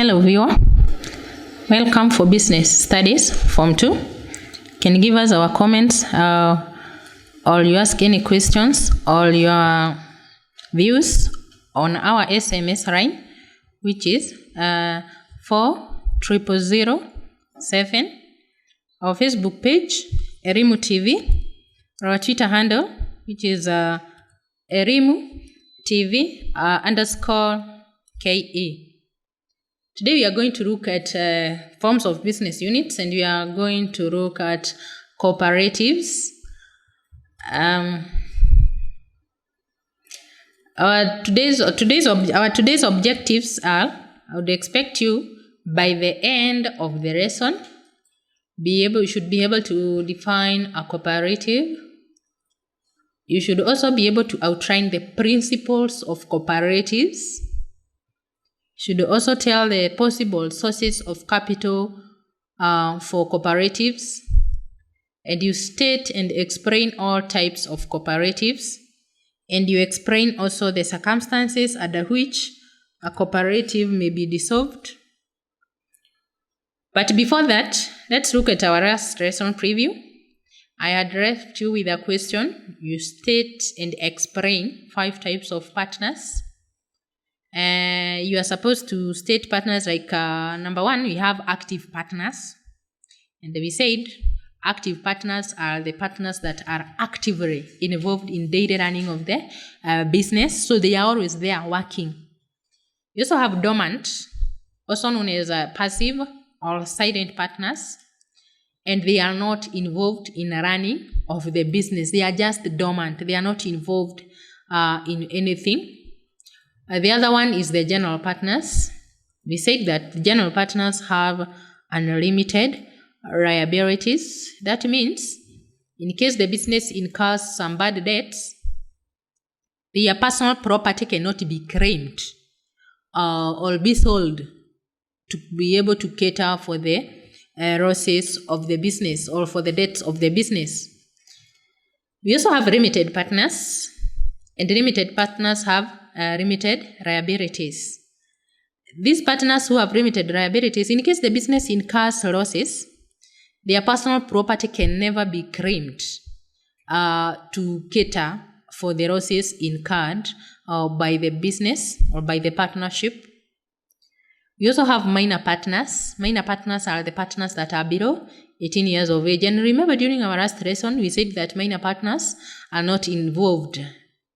Hello viewer, welcome for Business Studies Form 2. Can you give us our comments or you ask any questions or your views on our SMS line, which is 40007, our Facebook page Erimu TV, our Twitter handle, which is Erimu TV _KE. Today we are going to look at forms of business units, and we are going to look at cooperatives. Our today's objectives are: I would expect you by the end of the lesson you should be able to define a cooperative. You should also be able to outline the principles of cooperatives. Should also tell the possible sources of capital for cooperatives, and you state and explain all types of cooperatives, and you explain also the circumstances under which a cooperative may be dissolved. But before that, let's look at our last lesson preview. I had left you with a question. You state and explain 5 types of partners. You are supposed to state partners like number 1, we have active partners. And we said active partners are the partners that are actively involved in daily running of the business. So they are always there working. You also have dormant, also known as passive or silent partners. And they are not involved in running of the business. They are just dormant. They are not involved in anything. The other one is the general partners. We said that general partners have unlimited liabilities. That means in case the business incurs some bad debts, their personal property cannot be claimed or be sold to be able to cater for the losses of the business or for the debts of the business. We also have limited partners, and limited partners have limited liabilities. These partners who have limited liabilities, in case the business incurs losses, their personal property can never be claimed to cater for the losses incurred by the business or by the partnership. We also have minor partners. Minor partners are the partners that are below 18 years of age. And remember, during our last lesson, we said that minor partners are not involved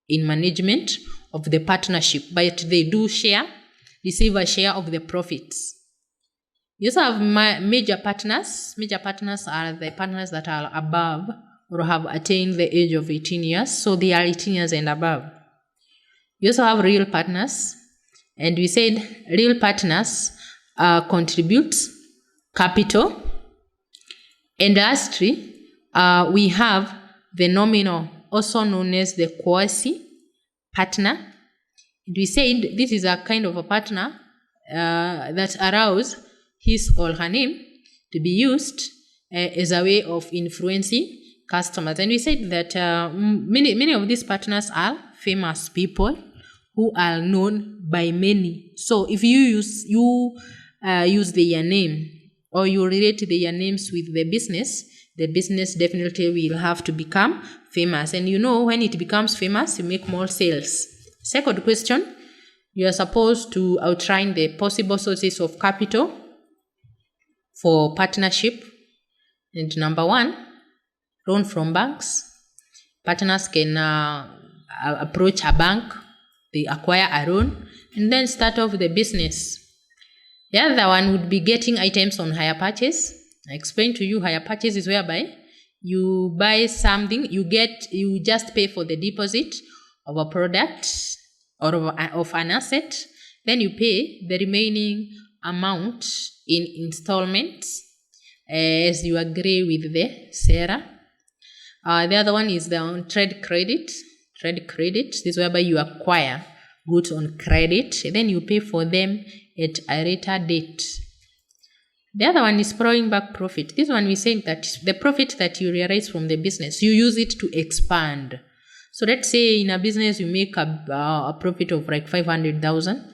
in management of the partnership, but they do receive a share of the profits. We also have major partners. Major partners are the partners that are above or have attained the age of 18 years. So they are 18 years and above. We also have real partners. And we said real partners contribute capital. And lastly, we have the nominal, also known as the quasi-partner. And we said this is a kind of a partner that allows his or her name to be used as a way of influencing customers. And we said that many of these partners are famous people who are known by many. So if you use their name or you relate their names with the business definitely will have to become famous. And you know, when it becomes famous, you make more sales. Second question, you are supposed to outline the possible sources of capital for partnership. And number 1, loan from banks. Partners can approach a bank, they acquire a loan, and then start off the business. The other one would be getting items on hire purchase. I explained to you hire purchase is whereby you buy something, you just pay for the deposit of a product or of an asset, then you pay the remaining amount in installments as you agree with the seller. The other one is the trade credit. Trade credit is whereby you acquire goods on credit, and then you pay for them at a later date. The other one is plowing back profit. This one we say that the profit that you realize from the business, you use it to expand. So let's say in a business you make a profit of like 500,000.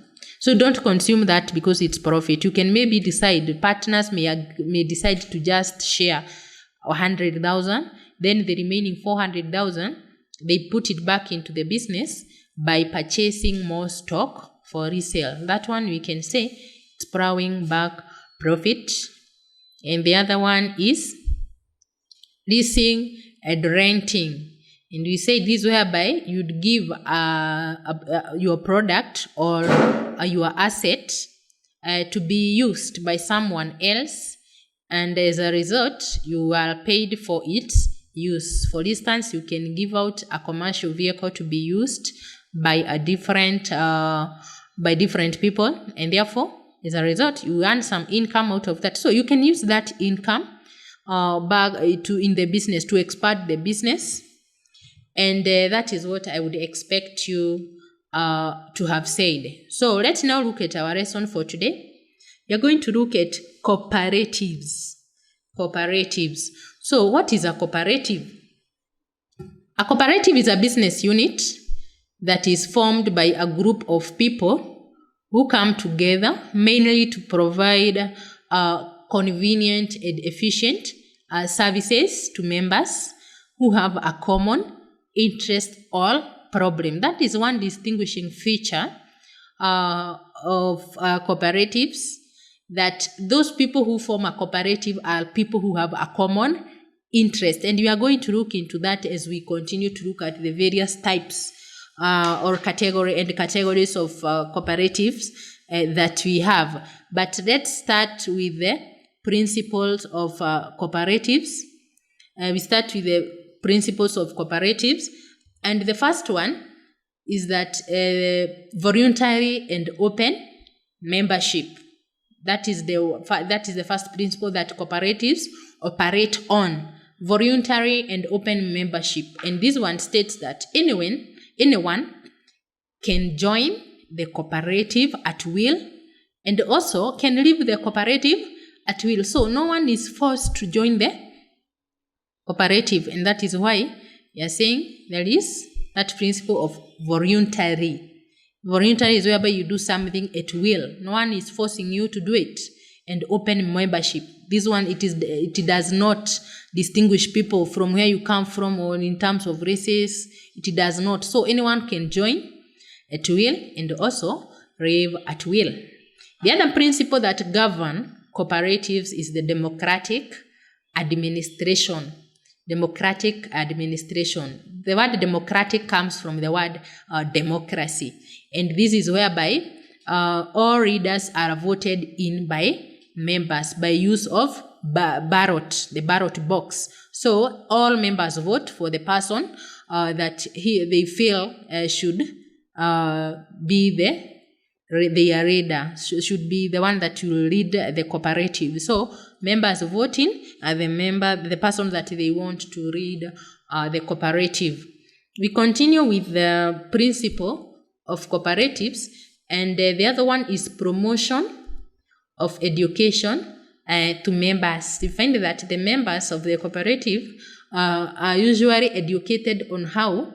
So don't consume that because it's profit. You can maybe decide, partners may decide to just share 100,000, then the remaining 400,000, they put it back into the business by purchasing more stock for resale. That one we can say it's plowing back profit. And the other one is leasing and renting. And we say this whereby you'd give your product or your asset to be used by someone else, and as a result, you are paid for its use. For instance, you can give out a commercial vehicle to be used by different people, and therefore, as a result, you earn some income out of that. So you can use that income back in the business to expand the business. And that is what I would expect you to have said. So let's now look at our lesson for today. We are going to look at cooperatives. Cooperatives. So what is a cooperative? A cooperative is a business unit that is formed by a group of people who come together mainly to provide convenient and efficient services to members who have a common interest or problem. That is one distinguishing feature of cooperatives, that those people who form a cooperative are people who have a common interest. And we are going to look into that as we continue to look at the various types or categories of cooperatives that we have. But let's start with the principles of cooperatives. We start with the principles of cooperatives, and the first one is that voluntary and open membership. That is the first principle that cooperatives operate on: voluntary and open membership. And this one states that anyone can join the cooperative at will, and also can leave the cooperative at will. So no one is forced to join the cooperative, and that is why we are saying there is that principle of voluntary. Voluntary is whereby you do something at will. No one is forcing you to do it. And open membership. This one, it does not distinguish people from where you come from or in terms of races. It does not. So anyone can join at will and also leave at will. The other principle that governs cooperatives is the democratic administration. Democratic administration. The word democratic comes from the word democracy. And this is whereby all leaders are voted in by members by use of ballot, the ballot box. So all members vote for the person that they feel should be their leader, should be the one that will lead the cooperative. So members voting are the person that they want to lead the cooperative. We continue with the principle of cooperatives, and the other one is promotion of education to members. You find that the members of the cooperative are usually educated on how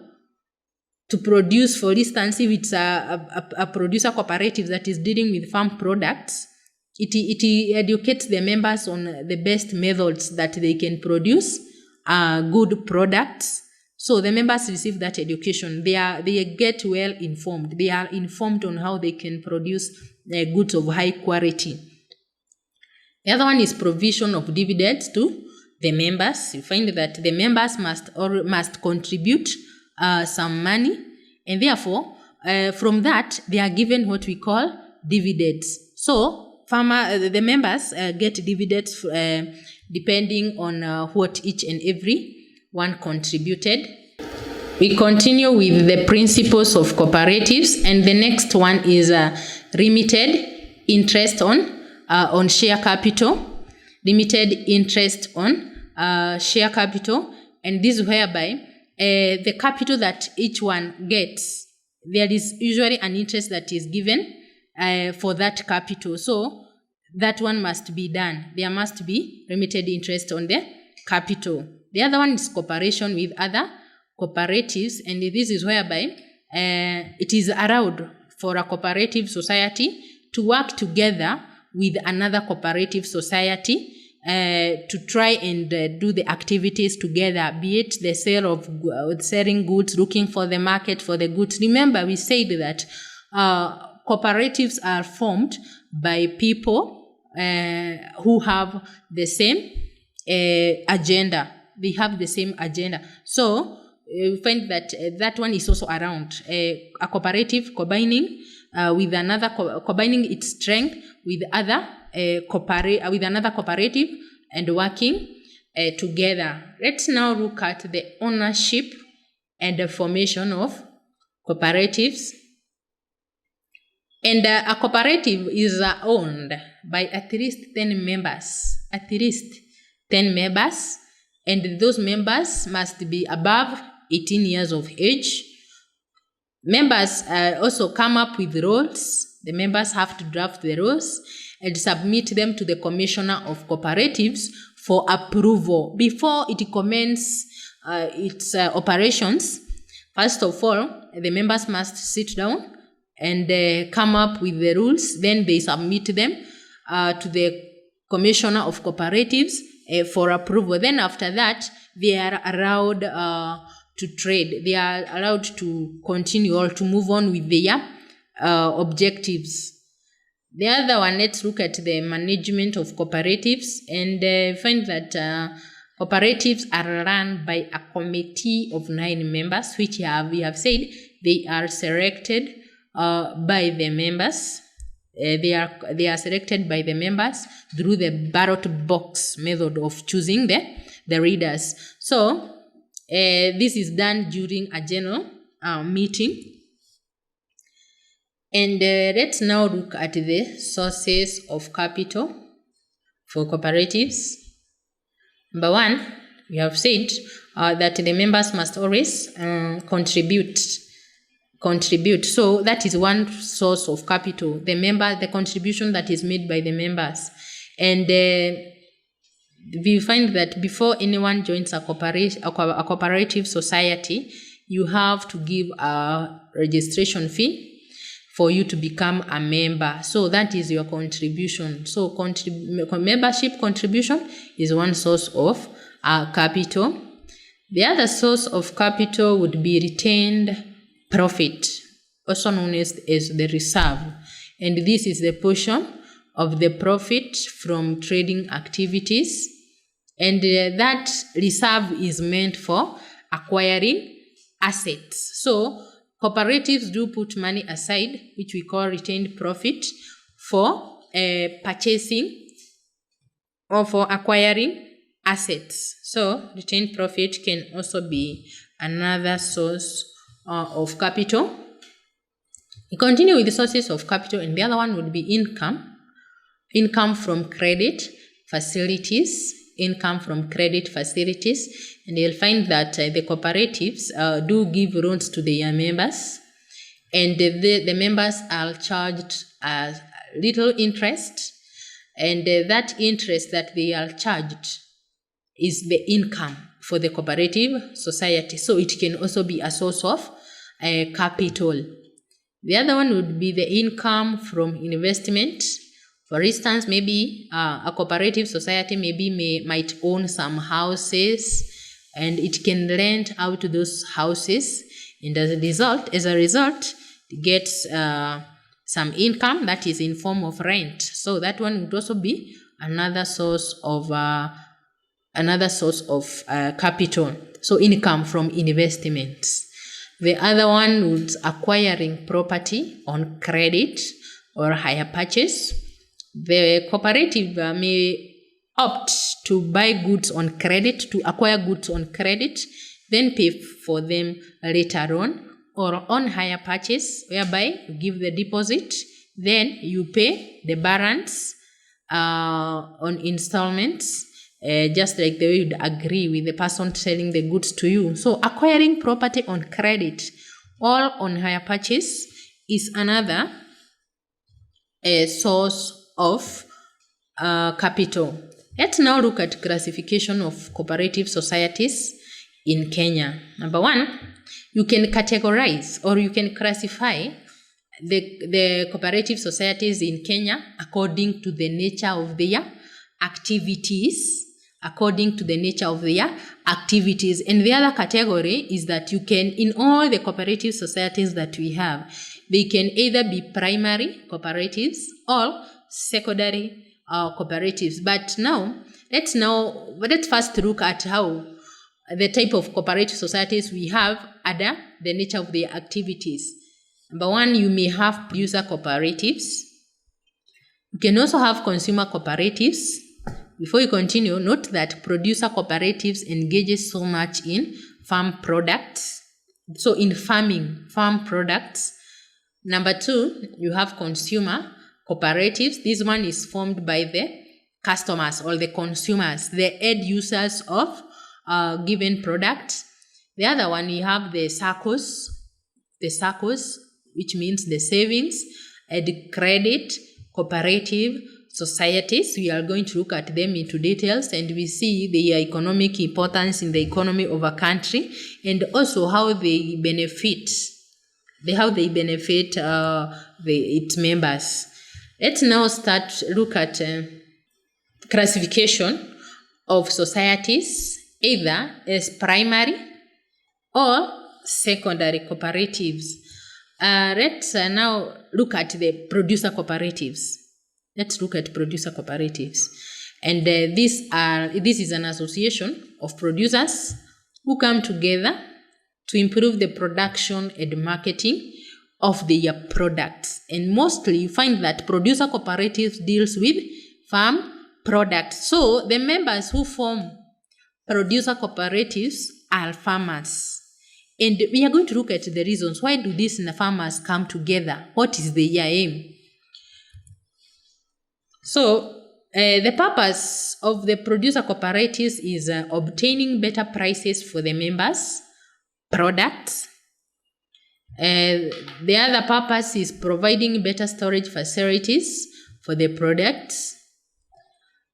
to produce. For instance, if it's a producer cooperative that is dealing with farm products, it educates the members on the best methods that they can produce good products. So the members receive that education. They get well informed. They are informed on how they can produce goods of high quality. The other one is provision of dividends to the members. You find that the members must contribute some money, and therefore from that they are given what we call dividends. So the members get dividends depending on what each and every one contributed. We continue with the principles of cooperatives, and the next one is limited interest on share capital. Limited interest on share capital, and this is whereby the capital that each one gets, there is usually an interest that is given for that capital. So that one must be done. There must be limited interest on the capital. The other one is cooperation with other cooperatives, and this is whereby it is allowed for a cooperative society to work together with another cooperative society to try and do the activities together, be it the sale of selling goods, looking for the market for the goods. Remember, we said that cooperatives are formed by people who have the same agenda. They have the same agenda. So we find that that one is also around a cooperative combining with another, combining its strength with other with another cooperative and working together. Let's now look at the ownership and the formation of cooperatives. And a cooperative is owned by at least 10 members. At least 10 members. And those members must be above 18 years of age. Members also come up with rules. The members have to draft the rules and submit them to the Commissioner of Cooperatives for approval. Before it commences its operations, first of all, the members must sit down and come up with the rules. Then they submit them to the Commissioner of Cooperatives for approval. Then after that, they are allowed to trade. They are allowed to continue or to move on with their objectives. The other one, let's look at the management of cooperatives and find that cooperatives are run by a committee of 9 members, which we have said they are selected by the members. They are selected by the members through the ballot box method of choosing the leaders. So this is done during a general meeting. And let's now look at the sources of capital for cooperatives. Number 1, we have said that the members must always contribute. So that is one source of capital. The contribution that is made by the members. And we find that before anyone joins a cooperative society, you have to give a registration fee for you to become a member. So that is your contribution. So membership contribution is one source of capital. The other source of capital would be retained profit, also known as the reserve. And this is the portion of the profit from trading activities. And that reserve is meant for acquiring assets. So cooperatives do put money aside, which we call retained profit, for purchasing or for acquiring assets. So retained profit can also be another source of capital. We continue with the sources of capital, and the other one would be income. Income from credit facilities. Income from credit facilities. And you'll find that the cooperatives do give loans to their members, and the members are charged a little interest, and that interest that they are charged is the income for the cooperative society. So it can also be a source of capital. The other one would be the income from investment. For instance, maybe a cooperative society might own some houses, and it can rent out those houses, and as a result, it gets some income that is in form of rent. So that one would also be another source of capital. So income from investments. The other one would acquiring property on credit or hire purchase. The cooperative may opt to buy goods on credit, to acquire goods on credit, then pay for them later on, or on hire purchase, whereby you give the deposit, then you pay the balance on installments, just like the way you'd agree with the person selling the goods to you. So acquiring property on credit or on hire purchase is another source of capital. Let's now look at classification of cooperative societies in Kenya. Number 1, you can categorize or you can classify the cooperative societies in Kenya according to the nature of their activities. According to the nature of their activities. And the other category is that you can, in all the cooperative societies that we have, they can either be primary cooperatives or secondary cooperatives. But now, let's first look at how the type of cooperative societies we have under the nature of their activities. Number one, you may have producer cooperatives. You can also have consumer cooperatives. Before you continue, note that producer cooperatives engages so much in farm products. So in farming, farm products. Number two, you have consumer cooperatives. This one is formed by the customers or the consumers, the end users of given product. The other one, you have the SACCOs, which means the savings and credit cooperative societies. We are going to look at them into details, and we see their economic importance in the economy of a country, and also how they benefit its members. Let's now look at classification of societies either as primary or secondary cooperatives. Let's now look at the producer cooperatives. Let's look at producer cooperatives. And this is an association of producers who come together to improve the production and marketing of their products. And mostly you find that producer cooperatives deals with farm products. So the members who form producer cooperatives are farmers. And we are going to look at the reasons. Why do these farmers come together? What is their aim? So, the purpose of the producer cooperatives is obtaining better prices for the members' products. The other purpose is providing better storage facilities for the products,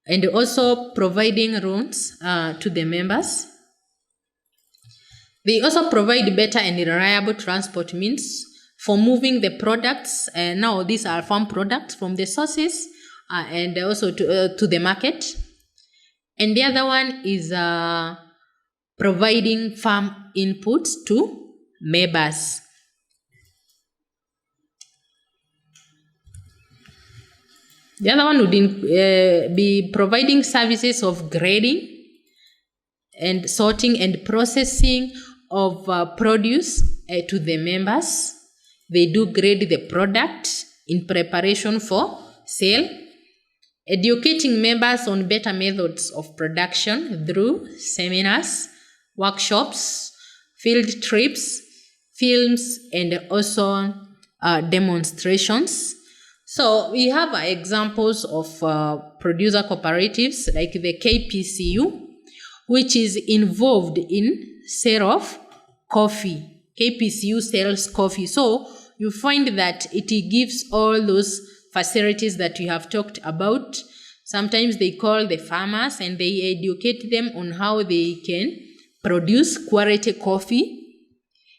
and also providing loans to the members. They also provide better and reliable transport means for moving the products. Now these are farm products from the sources and also to the market. And the other one is providing farm inputs to members. The other one would be providing services of grading and sorting and processing of produce to the members. They do grade the product in preparation for sale. Educating members on better methods of production through seminars, workshops, field trips, films, and also demonstrations. So we have examples of producer cooperatives like the KPCU, which is involved in sale of coffee. KPCU sells coffee. So you find that it gives all those facilities that we have talked about. Sometimes they call the farmers and they educate them on how they can produce quality coffee.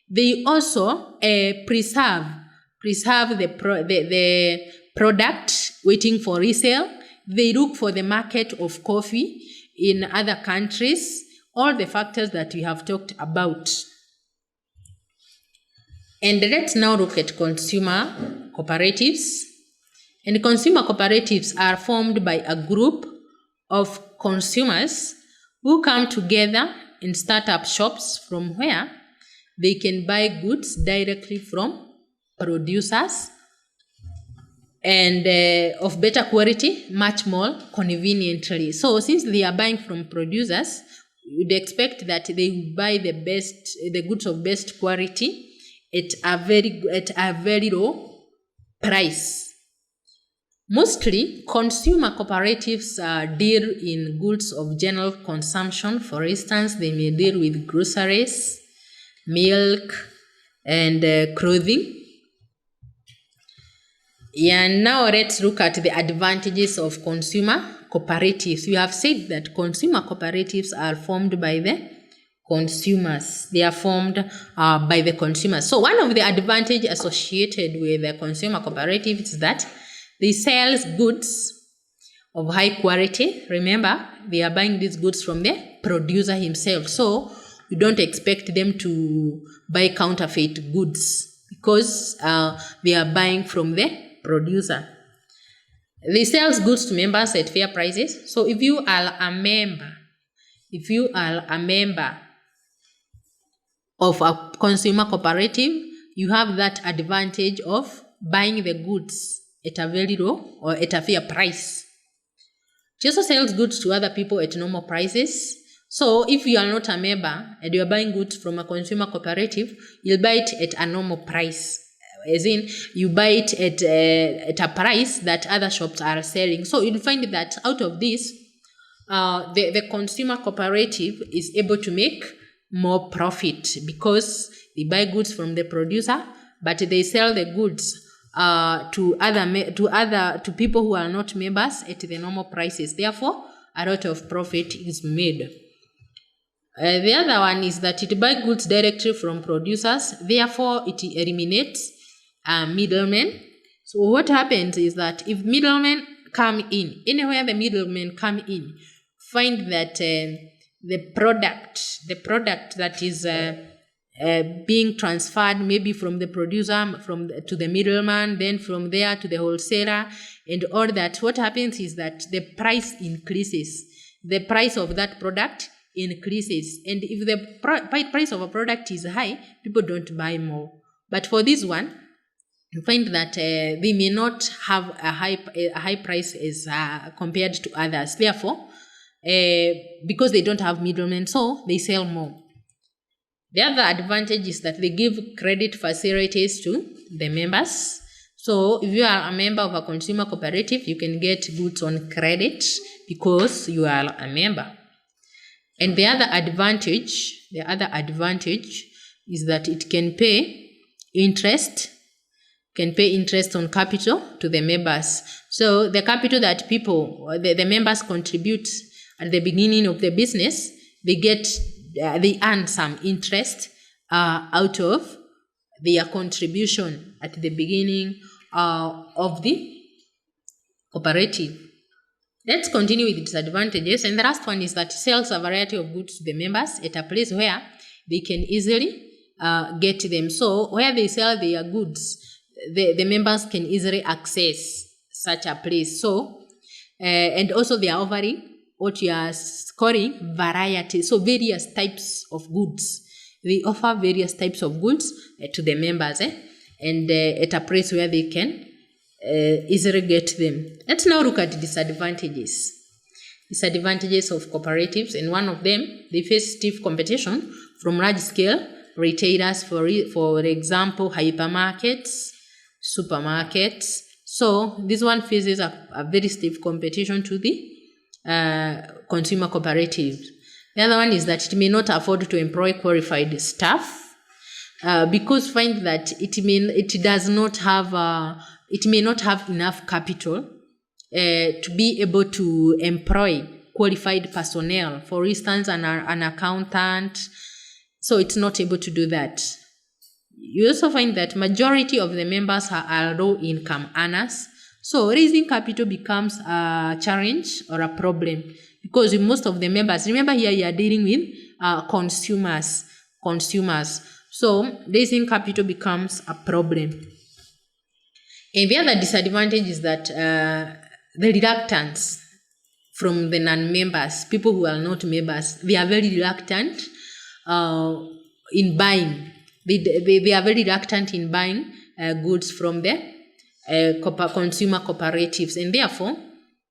They also preserve the product waiting for resale. They look for the market of coffee in other countries, all the factors that we have talked about. And let's now look at consumer cooperatives. And consumer cooperatives are formed by a group of consumers who come together and start up shops from where they can buy goods directly from producers and of better quality, much more conveniently. So since they are buying from producers, you'd expect that they will buy the goods of best quality at a very low price. Mostly, consumer cooperatives deal in goods of general consumption. For instance, they may deal with groceries, milk, and clothing. And now let's look at the advantages of consumer cooperatives. We have said that consumer cooperatives are formed by the consumers. They are formed by the consumers. So one of the advantages associated with the consumer cooperative is that they sell goods of high quality. Remember, they are buying these goods from the producer himself. So you don't expect them to buy counterfeit goods because they are buying from the producer. They sell goods to members at fair prices. So if you are a member of a consumer cooperative, you have that advantage of buying the goods at a very low or at a fair price. She also sells goods to other people at normal prices. So if you are not a member and you are buying goods from a consumer cooperative, you'll buy it at a normal price. As in, you buy it at a price that other shops are selling. So you'll find that out of this, the consumer cooperative is able to make more profit because they buy goods from the producer, but they sell the goods to people who are not members at the normal prices. Therefore, a lot of profit is made. The other one is that it buys goods directly from producers. Therefore, it eliminates middlemen. So what happens is that if middlemen come in, anywhere the middlemen come in, find that the product that is being transferred maybe from the producer to the middleman, then from there to the wholesaler and all that, what happens is that the price increases. The price of that product increases. And if the price of a product is high, people don't buy more. But for this one, you find that they may not have a high price as compared to others. Therefore, because they don't have middlemen, so they sell more. The other advantage is that they give credit facilities to the members. So if you are a member of a consumer cooperative, you can get goods on credit because you are a member. And the other advantage is that it can pay interest on capital to the members. So the capital that the members contribute at the beginning of the business, they earn some interest out of their contribution at the beginning of the cooperative. Let's continue with disadvantages. And the last one is that it sells a variety of goods to the members at a place where they can easily get them. So where they sell their goods, the members can easily access such a place. So, and also they are offering what you are calling variety. So various types of goods. They offer various types of goods to the members and at a place where they can easily get them. Let's now look at disadvantages. Disadvantages of cooperatives, and one of them, they face stiff competition from large-scale retailers, for example, hypermarkets, supermarkets. So this one faces a very stiff competition to the consumer cooperatives. The other one is that it may not afford to employ qualified staff because find that it may not have enough capital to be able to employ qualified personnel. For instance, an accountant. So it's not able to do that. You also find that majority of the members are low-income earners. So raising capital becomes a challenge or a problem because most of the members, remember here you are dealing with consumers. So raising capital becomes a problem. And the other disadvantage is that the reluctance from the non-members, people who are not members, they are very reluctant in buying. They are very reluctant in buying goods from the consumer cooperatives, and therefore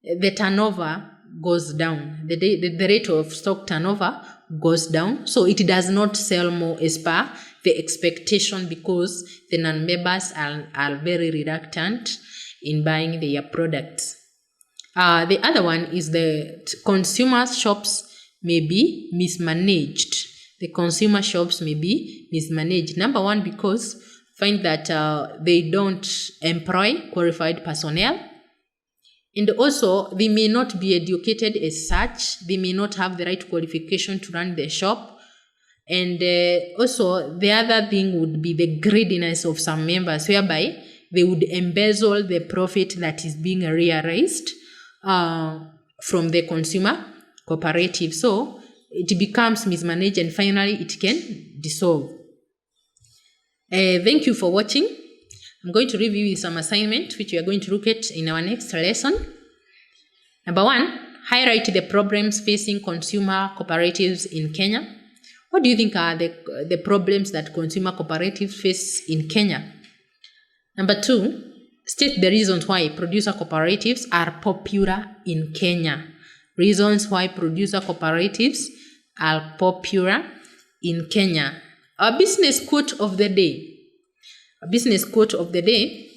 the turnover goes down. The rate of stock turnover goes down, so it does not sell more as per the expectation because the non-members are very reluctant in buying their products. The other one is the consumer shops may be mismanaged. The consumer shops may be mismanaged. Number one, because find that they don't employ qualified personnel, and also they may not be educated as such. They may not have the right qualification to run the shop. And also, the other thing would be the greediness of some members, whereby they would embezzle the profit that is being realized from the consumer cooperative. So it becomes mismanaged and finally it can dissolve. Thank you for watching. I'm going to review you some assignment which we are going to look at in our next lesson. Number 1, highlight the problems facing consumer cooperatives in Kenya. What do you think are the problems that consumer cooperatives face in Kenya? Number 2, state the reasons why producer cooperatives are popular in Kenya. Reasons why producer cooperatives are popular in Kenya. Our business quote of the day. A business quote of the day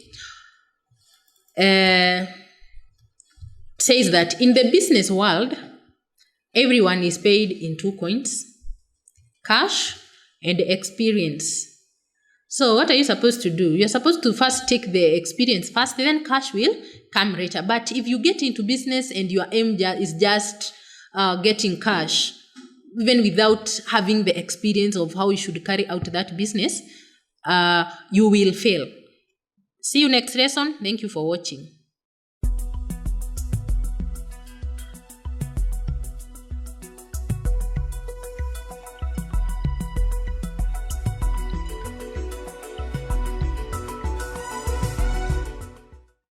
says that in the business world, everyone is paid in 2 coins, cash and experience. So what are you supposed to do? You're supposed to first take the experience first, then cash will come later. But if you get into business and your aim is just getting cash, even without having the experience of how you should carry out that business, you will fail. See you next lesson. Thank you for watching.